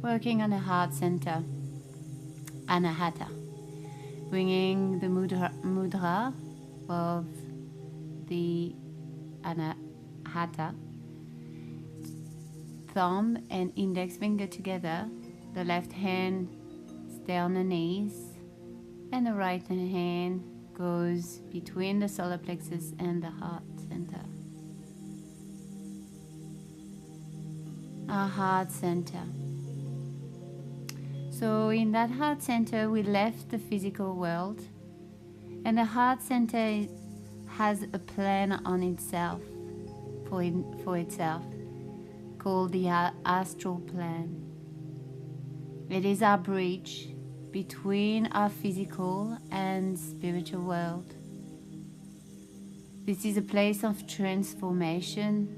working on the heart center, Anahata, bringing the mudra of the Anahata, thumb and index finger together, the left hand stay on the knees, and the right hand goes between the solar plexus and the heart center. Our heart center. So in that heart center, we left the physical world, and the heart center has a plan on itself, for itself, called the astral plan. It is our bridge between our physical and spiritual world. This is a place of transformation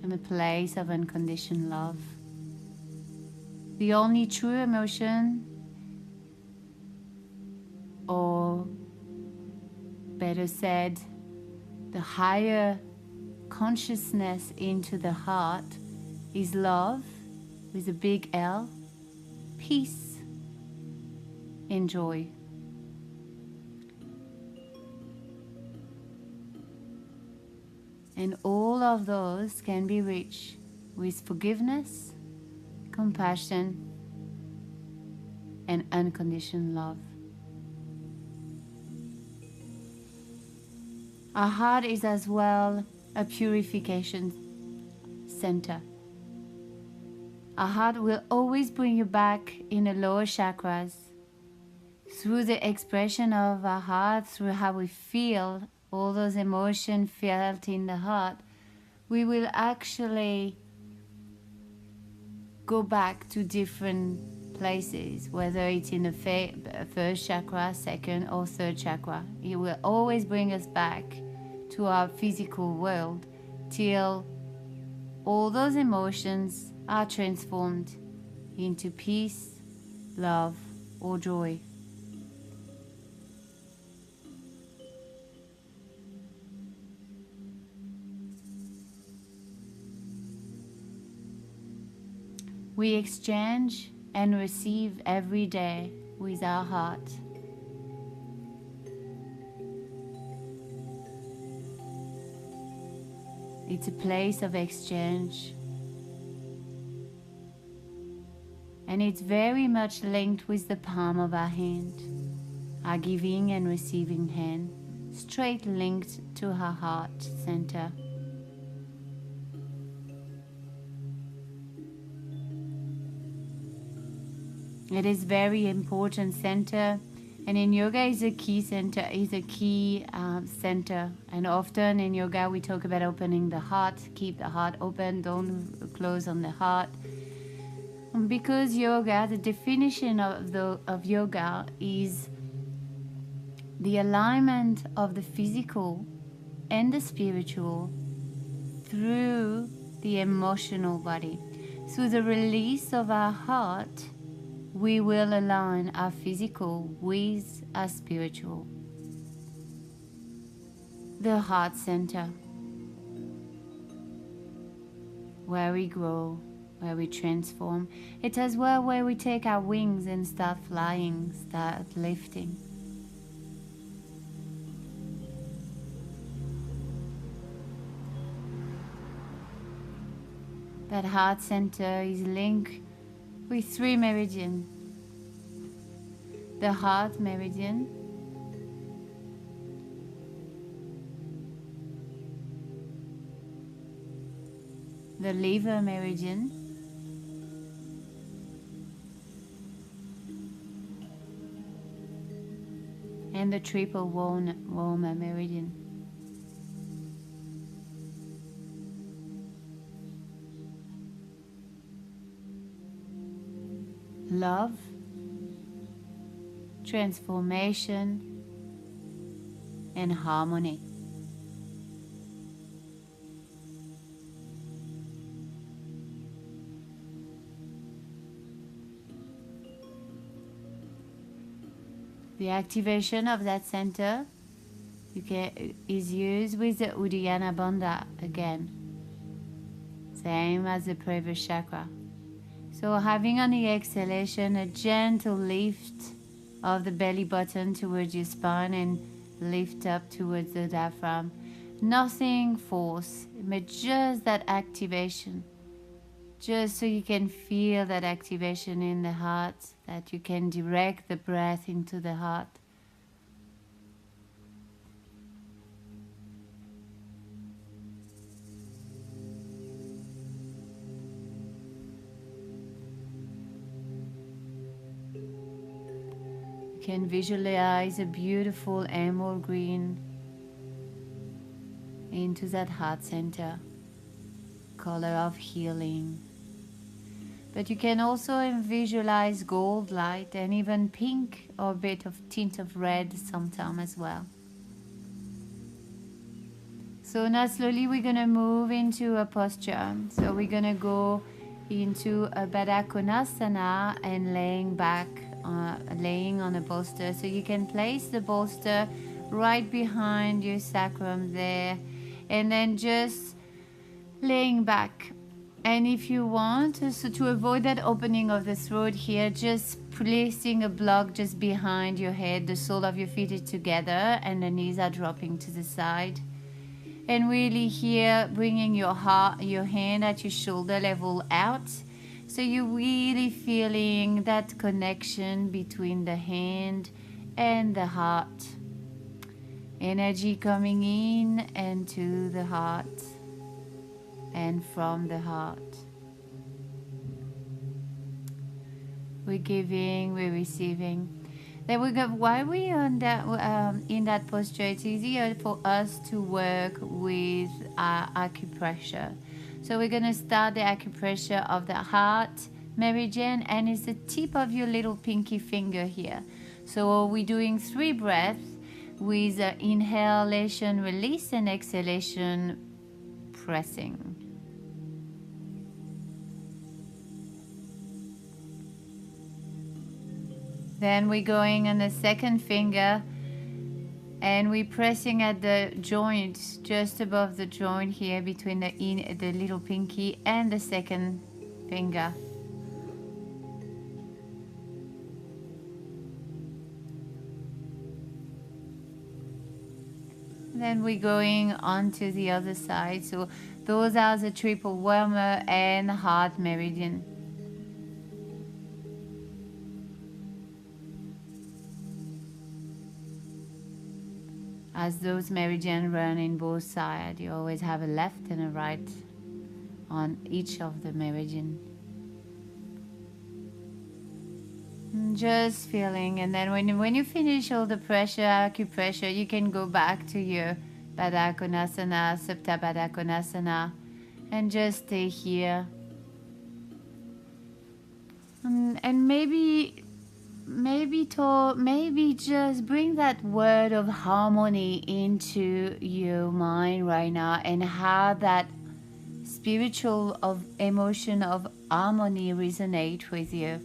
and a place of unconditioned love. The only true emotion, or better said, the higher consciousness into the heart, is love with a big L, peace and joy. And all of those can be reached with forgiveness, compassion, and unconditioned love. Our heart is as well a purification center. Our heart will always bring you back in the lower chakras. Through the expression of our heart, through how we feel, all those emotions felt in the heart, we will actually go back to different places, whether it's in the first chakra, second or third chakra. It will always bring us back to our physical world till all those emotions are transformed into peace, love, or joy. We exchange and receive every day with our heart. It's a place of exchange. And it's very much linked with the palm of our hand, our giving and receiving hand, straight linked to our heart center. It is very important center, and in yoga is a key center, center. And often in yoga we talk about opening the heart. Keep the heart open, don't close on the heart. Because yoga, the definition of yoga is the alignment of the physical and the spiritual through the emotional body. Through the release of our heart, we will align our physical with our spiritual. The heart center, where we grow, where we transform. It's as well where we take our wings and start flying, start lifting. That heart center is linked with 3 meridians. The heart meridian, the liver meridian, and the triple Walmer meridian. Love, transformation, and harmony. The activation of that center is used with the Uddiyana Bandha again. same as the pelvic chakra. So having on the exhalation a gentle lift of the belly button towards your spine and lift up towards the diaphragm. Nothing force, but just that activation. Just so you can feel that activation in the heart, that you can direct the breath into the heart. You can visualize a beautiful emerald green into that heart center, color of healing. But you can also visualize gold light and even pink or a bit of tint of red sometime as well. So now slowly we're going to move into a posture. So we're going to go into a Baddha Konasana and laying back, laying on a bolster. So you can place the bolster right behind your sacrum there, and then just laying back. And if you want, so to avoid that opening of the throat here, just placing a block just behind your head. The sole of your feet is together and the knees are dropping to the side. And really here, bringing your hand at your shoulder level out. So you're really feeling that connection between the hand and the heart. Energy coming in and to the heart. And from the heart. We're giving, we're receiving. Then we go, while we're on that, in that posture, it's easier for us to work with acupressure. So we're going to start the acupressure of the heart meridian, and it's the tip of your little pinky finger here. So we're doing 3 breaths with inhalation, release, and exhalation, pressing. Then we're going on the second finger and we're pressing at the joint, just above the joint here between the little pinky and the second finger. Then we're going on to the other side. So those are the triple wormer and heart meridian. As those meridians run in both sides, you always have a left and a right on each of the meridian. Just feeling, and then when you finish all the pressure, acupressure, you can go back to your Baddha Konasana, Supta Baddha Konasana, and just stay here. And maybe just bring that word of harmony into your mind right now, and how that spiritual of emotion of harmony resonate with you.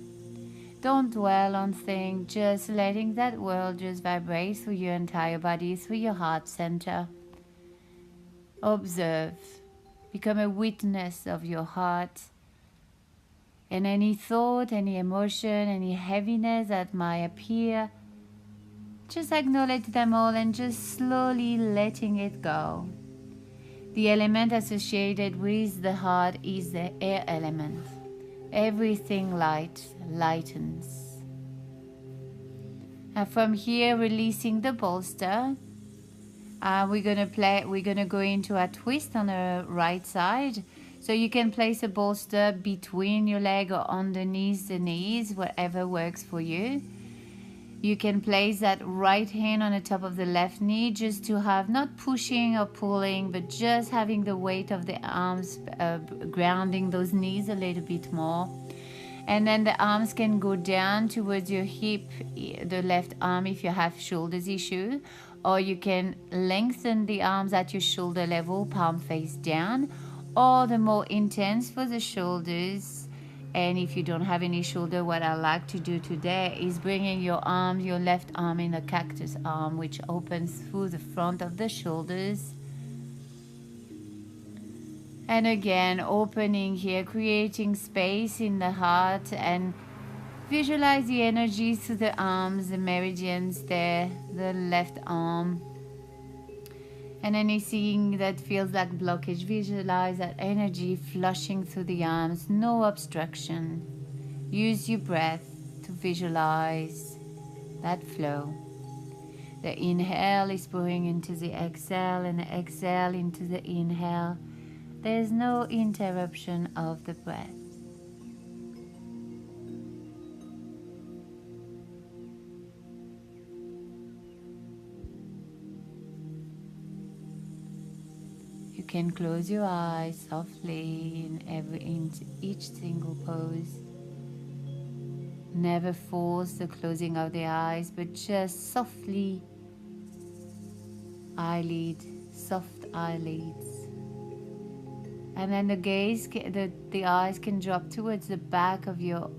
Don't dwell on things, just letting that world just vibrate through your entire body, through your heart center. Observe, become a witness of your heart. And any thought, any emotion, any heaviness that might appear, just acknowledge them all and just slowly letting it go. The element associated with the heart is the air element. Everything lightens. And from here, releasing the bolster, we're gonna go into a twist on the right side. So you can place a bolster between your leg or underneath the knees, whatever works for you. You can place that right hand on the top of the left knee, just to have not pushing or pulling, but just having the weight of the arms grounding those knees a little bit more. And then the arms can go down towards your hip, the left arm if you have shoulders issue, or you can lengthen the arms at your shoulder level, palm face down, or the more intense for the shoulders. And if you don't have any shoulder, what I like to do today is bringing your arm, your left arm in a cactus arm, which opens through the front of the shoulders. And again, opening here, creating space in the heart, and visualize the energy through the arms, the meridians there, the left arm. And anything that feels like blockage, visualize that energy flushing through the arms, no obstruction. Use your breath to visualize that flow. The inhale is pouring into the exhale, and the exhale into the inhale. There's no interruption of the breath. You can close your eyes softly in each single pose. Never force the closing of the eyes, but just softly soft eyelids. And then the eyes can drop towards the back of your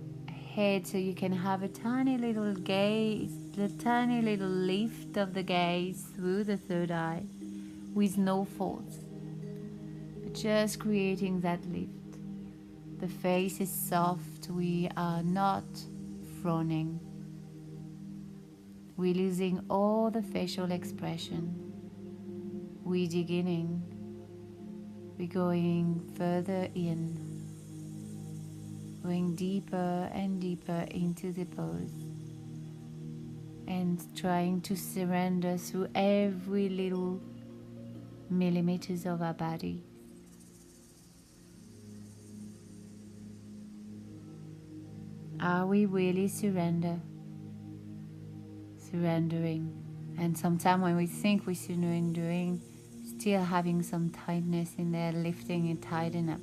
head, so you can have a tiny little gaze, the tiny little lift of the gaze through the third eye with no force, but just creating that lift. The face is soft, we are not frowning. We're losing all the facial expression. We're beginning. We're going further in, going deeper and deeper into the pose, and trying to surrender through every little millimeters of our body. Are we really surrendering? And sometimes when we think we're surrendering, still having some tightness in there, lifting and tighten up.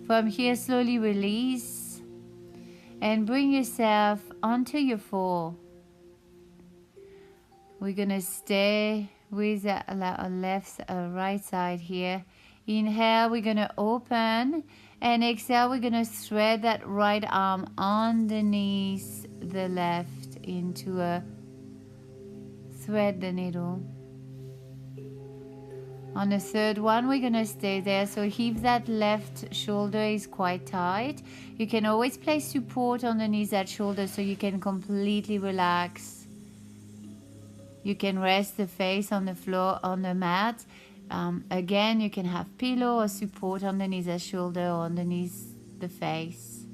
From here, slowly release and bring yourself onto your floor. We're gonna stay with our right side here. Inhale, we're gonna open, and exhale, we're gonna thread that right arm underneath the left into a thread the needle. On the third one, we're gonna stay there. So if that left shoulder is quite tight, you can always place support underneath that shoulder so you can completely relax. You can rest the face on the floor, on the mat. Again, you can have pillow or support underneath the shoulder or underneath the face.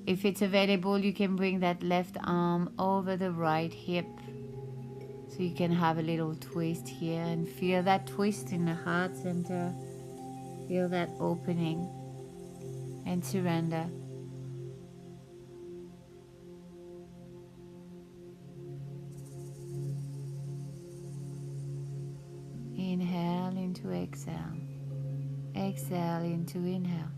If it's available, you can bring that left arm over the right hip. So you can have a little twist here and feel that twist in the heart center. Feel that opening and surrender. Inhale into exhale. Exhale into inhale.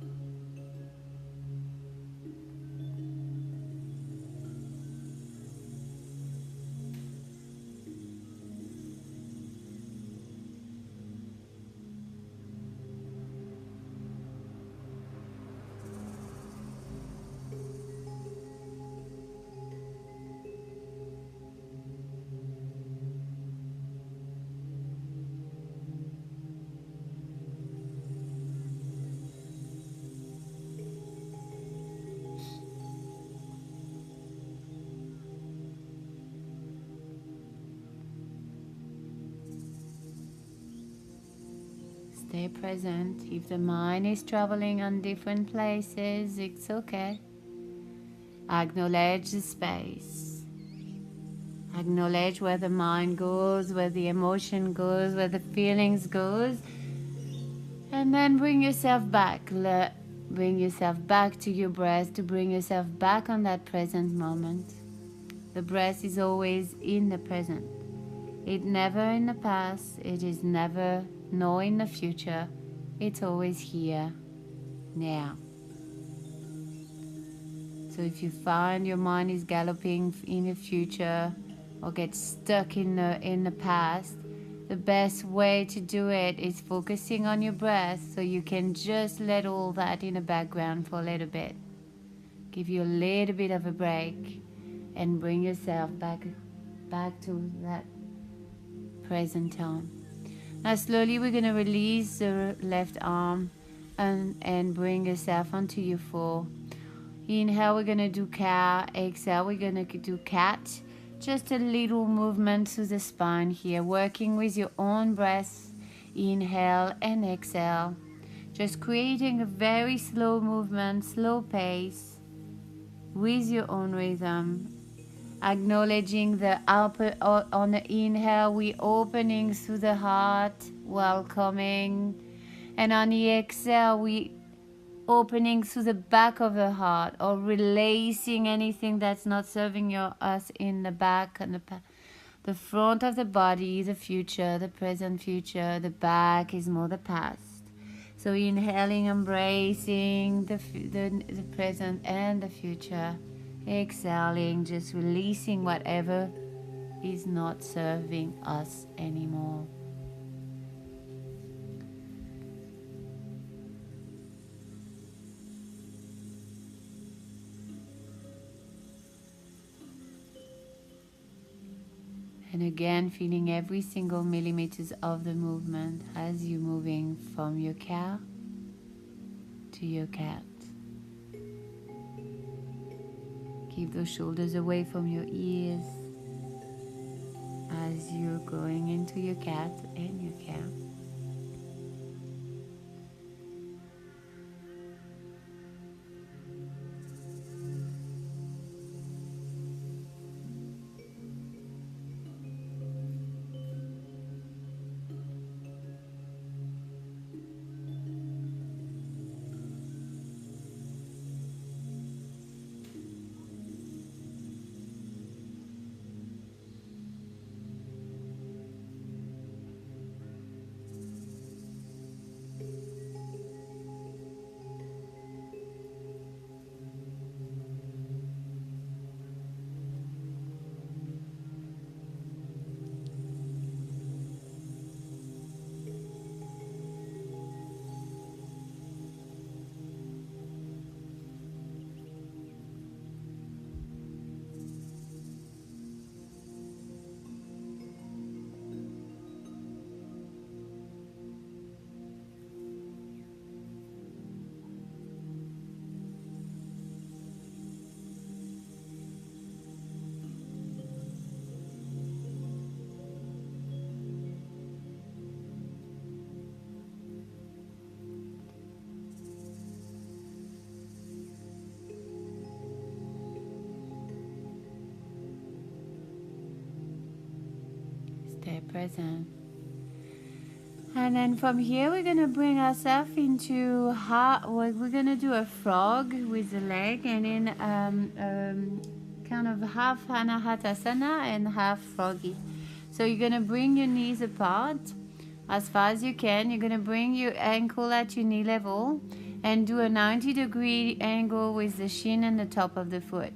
Stay present. If the mind is traveling on different places, it's okay. Acknowledge the space. Acknowledge where the mind goes, where the emotion goes, where the feelings goes. And then bring yourself back. Bring yourself back to your breath, to bring yourself back on that present moment. The breath is always in the present. It's never in the past. It is never nor in the future. It's always here, now. So if you find your mind is galloping in the future or gets stuck in the past, the best way to do it is focusing on your breath, so you can just let all that in the background for a little bit. Give you a little bit of a break and bring yourself back to that present time. Now slowly we're going to release the left arm, and bring yourself onto your floor. Inhale, we're gonna do cow. Exhale, we're gonna do cat. Just a little movement through the spine here, working with your own breath. Inhale and exhale. Just creating a very slow movement, slow pace with your own rhythm. Acknowledging the upper, on the inhale, we opening through the heart, welcoming. And on the exhale, we opening through the back of the heart, or releasing anything that's not serving us in the back and the front of the body, the future, the present, future. The back is more the past. So inhaling, embracing the present and the future. Exhaling, just releasing whatever is not serving us anymore. And again, feeling every single millimeters of the movement as you're moving from your cow to your cat. Keep those shoulders away from your ears as you're going into your cat and your cow. Stay present. And then from here we're going to bring ourselves into we're going to do a frog with the leg, and then kind of half Anahatasana and half froggy. So you're going to bring your knees apart as far as you can. You're going to bring your ankle at your knee level and do a 90-degree angle with the shin and the top of the foot.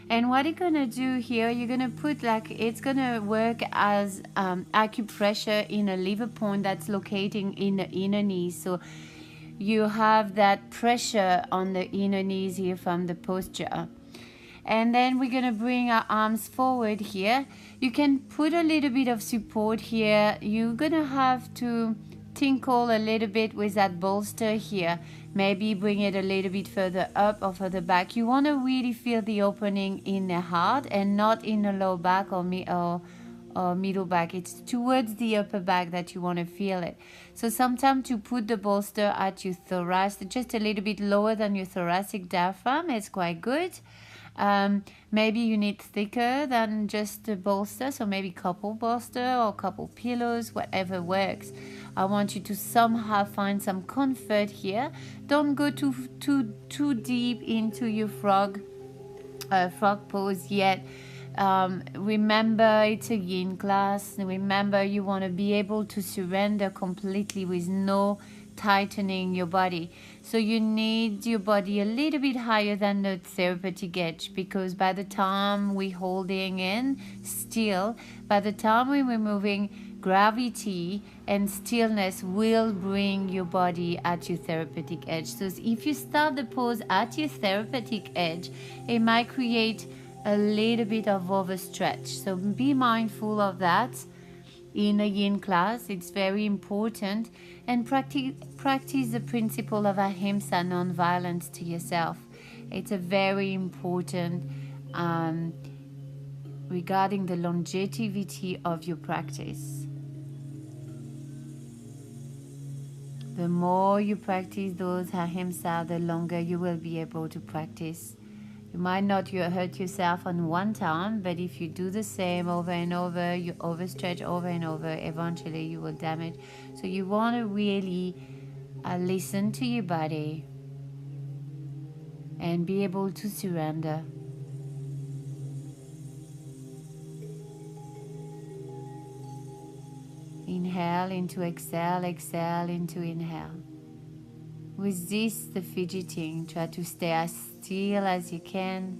And what you're going to do here, you're going to put it's going to work as acupressure in a lever point that's locating in the inner knee. So you have that pressure on the inner knees here from the posture. And then we're going to bring our arms forward here. You can put a little bit of support here. You're going to have to tinkle a little bit with that bolster here. Maybe bring it a little bit further up or further back. You want to really feel the opening in the heart and not in the low back or middle back. It's towards the upper back that you want to feel it. So sometimes to put the bolster at your thoracic, just a little bit lower than your thoracic diaphragm, it's quite good. Maybe you need thicker than just the bolster, so maybe couple bolster or couple pillows, whatever works. I want you to somehow find some comfort here. Don't go too deep into your frog pose yet. Remember, it's a yin class. Remember, you want to be able to surrender completely with no tightening your body. So you need your body a little bit higher than the therapeutic edge, because by the time we're holding in still, by the time we're moving, gravity and stillness will bring your body at your therapeutic edge. So if you start the pose at your therapeutic edge, it might create a little bit of overstretch. So be mindful of that. in a yin class. It's very important. And practice the principle of ahimsa, non-violence to yourself. It's a very important regarding the longevity of your practice. The more you practice those ahimsa, the longer you will be able to practice. You might not hurt yourself on one time, but if you do the same over and over, you overstretch over and over, eventually you will damage. So you want to really listen to your body and be able to surrender. Inhale into exhale, exhale into inhale. Resist the fidgeting. Try to stay as still as you can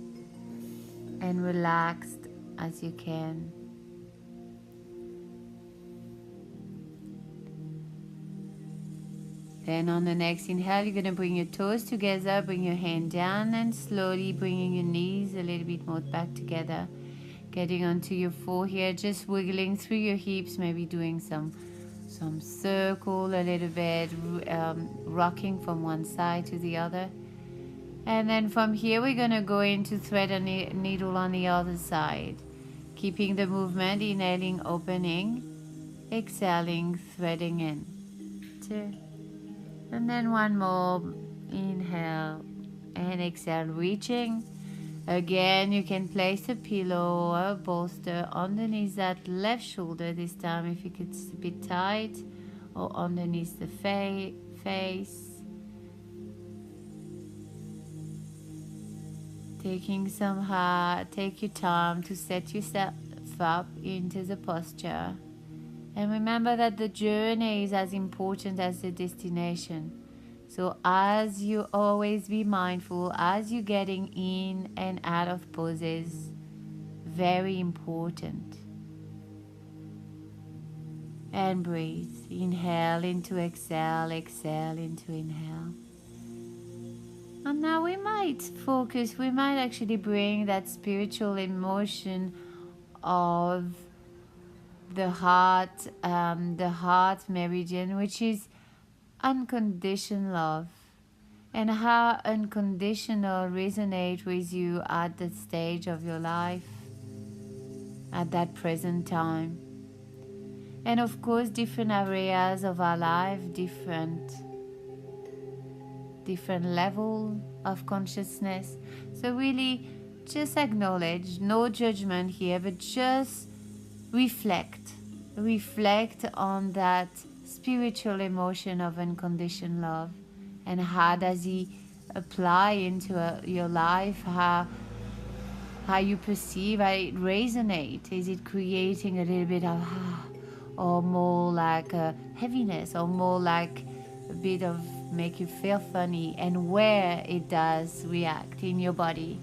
and relaxed as you can. Then on the next inhale, you're going to bring your toes together, bring your hand down, and slowly bringing your knees a little bit more back together. Getting onto your forehead, just wiggling through your hips, maybe doing some circle a little bit, rocking from one side to the other. And then from here, we're going to go into thread a needle on the other side. Keeping the movement, inhaling, opening, exhaling, threading in. 2. And then one more, inhale and exhale, reaching. Again, you can place a pillow or a bolster underneath that left shoulder this time if it's a bit tight, or underneath the face. Take your time to set yourself up into the posture. And remember that the journey is as important as the destination. So as you always be mindful, as you're getting in and out of poses, very important. And breathe. Inhale into exhale, exhale into inhale. And now we might actually bring that spiritual emotion of the heart meridian, which is unconditional love, and how unconditional resonate with you at that stage of your life, at that present time. And of course, different areas of our life, different level of consciousness. So really just acknowledge, no judgment here, but just reflect on that spiritual emotion of unconditional love, and how does he apply into your life, how you perceive, how it resonates. Is it creating a little bit of or more like a heaviness, or more like a bit of make you feel funny, and where it does react in your body.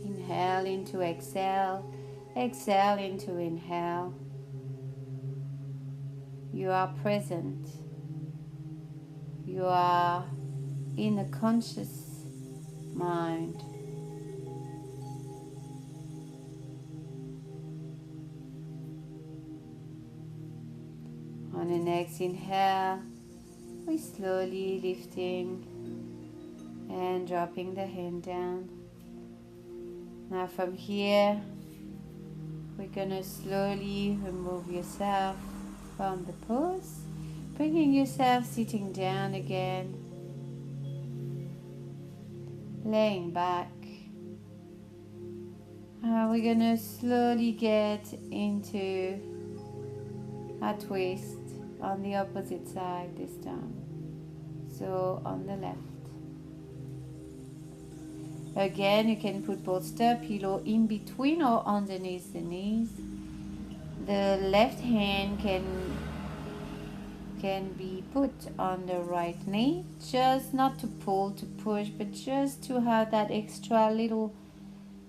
Inhale into exhale, exhale into inhale. You are present. You are in a conscious mind. On the next inhale, we slowly lifting and dropping the hand down. Now from here, we're gonna slowly remove yourself from the pose, bringing yourself sitting down again, laying back. We're gonna slowly get into a twist on the opposite side this time, so on the left. Again, you can put bolster, pillow in between or underneath the knees. The left hand can be put on the right knee, just not to pull, to push, but just to have that extra little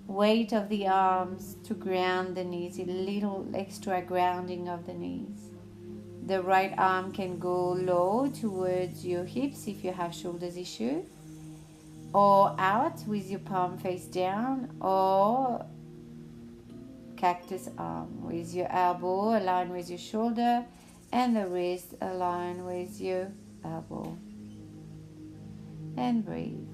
weight of the arms to ground the knees, a little extra grounding of the knees. The right arm can go low towards your hips if you have shoulders issue, or out with your palm face down, or cactus arm with your elbow aligned with your shoulder and the wrist aligned with your elbow. And breathe.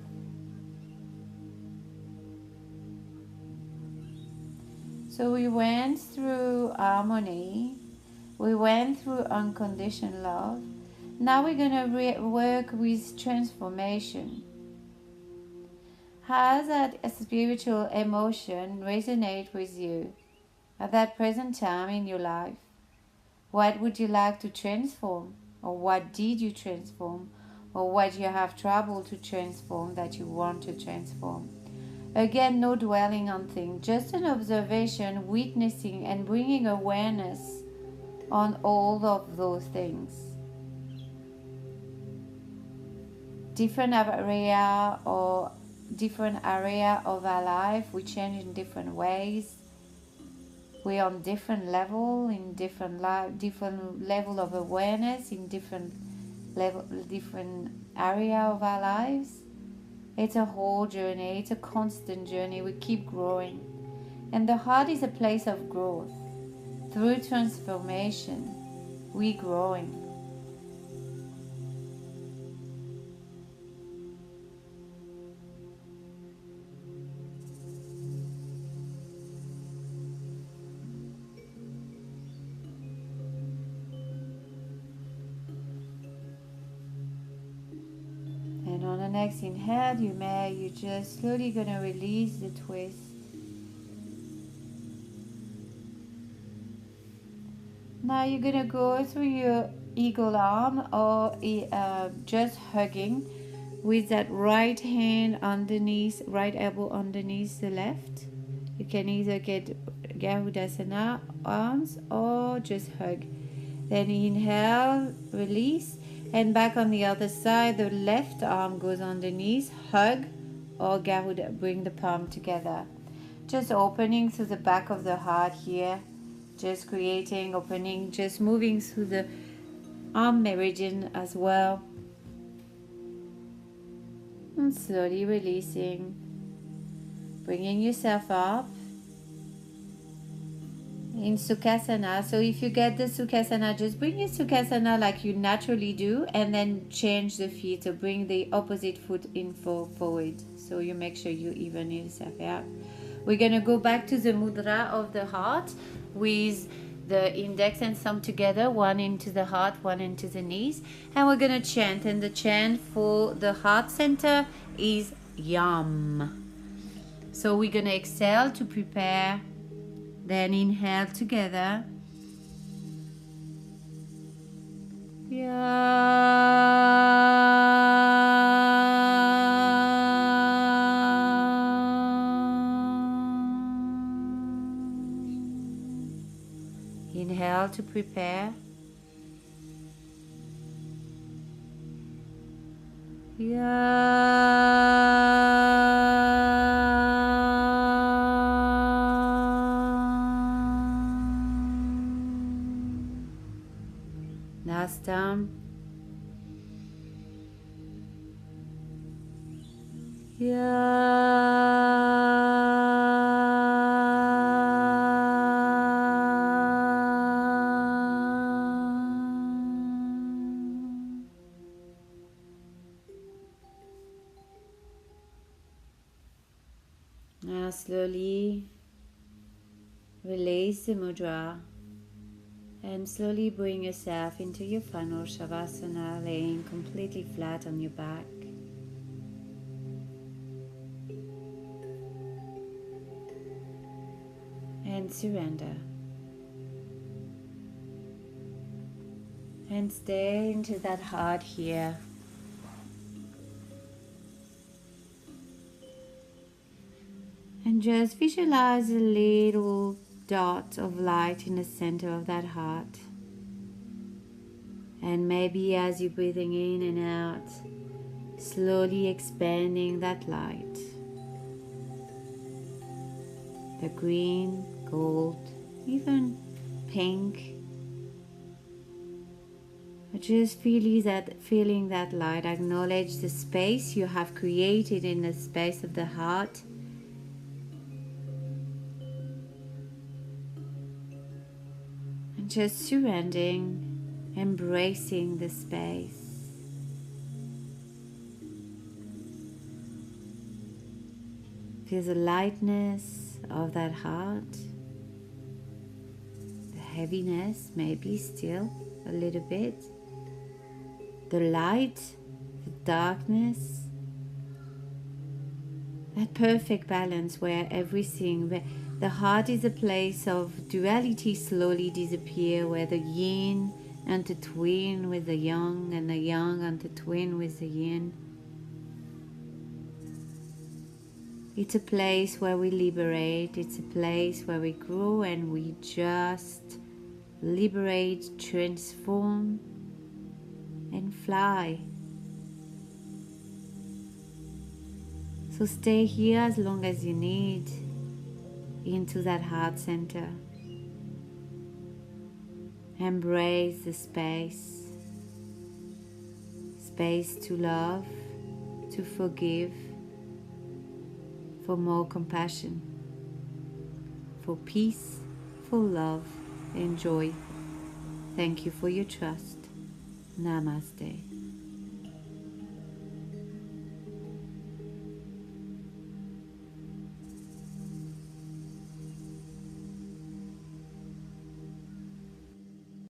So we went through harmony, we went through unconditional love. Now we're going to work with transformation. How does that spiritual emotion resonate with you at that present time in your life? What would you like to transform? Or what did you transform? Or what you have trouble to transform that you want to transform? Again, no dwelling on things, just an observation, witnessing and bringing awareness on all of those things. Different area or different area of our life, we change in different ways. We're on different level, in different level of awareness, in different area of our lives. It's a whole journey, it's a constant journey, we keep growing. And the heart is a place of growth. Through transformation, we're growing. And on the next inhale, you're just slowly going to release the twist. Now you're going to go through your eagle arm or just hugging with that right hand underneath, right elbow underneath the left. You can either get Garudasana arms or just hug. Then inhale, release, and back on the other side, the left arm goes underneath, hug, or Garuda, bring the palm together. Just opening through the back of the heart here. Just creating, opening, just moving through the arm meridian as well. And slowly releasing. Bringing yourself up. In Sukhasana. So if you get the Sukhasana, just bring your Sukhasana like you naturally do and then change the feet. So bring the opposite foot in forward. So you make sure you even yourself out. We're going to go back to the mudra of the heart with the index and thumb together, one into the heart, one into the knees. And we're going to chant. And the chant for the heart center is Yam. So we're going to exhale to prepare. Then inhale together. Inhale to prepare. Last time. Now slowly release the mudra and slowly bring yourself into your final Shavasana, laying completely flat on your back. And surrender. And stay into that heart here. And just visualize a little dot of light in the center of that heart. And maybe as you're breathing in and out, slowly expanding that light. The green, gold, even pink. Just feeling that light. Acknowledge the space you have created in the space of the heart. And just surrendering, embracing the space. Feel the lightness of that heart. The heaviness, maybe still a little bit. The light, the darkness, that perfect balance where the heart is a place of duality slowly disappear, where the yin intertwine with the yang and the yang intertwine with the yin. It's a place where we liberate, it's a place where we grow and we just liberate, transform, and fly. So stay here as long as you need into that heart center. Embrace the space. Space to love, to forgive, for more compassion, for peace, for love and joy. Thank you for your trust. Namaste.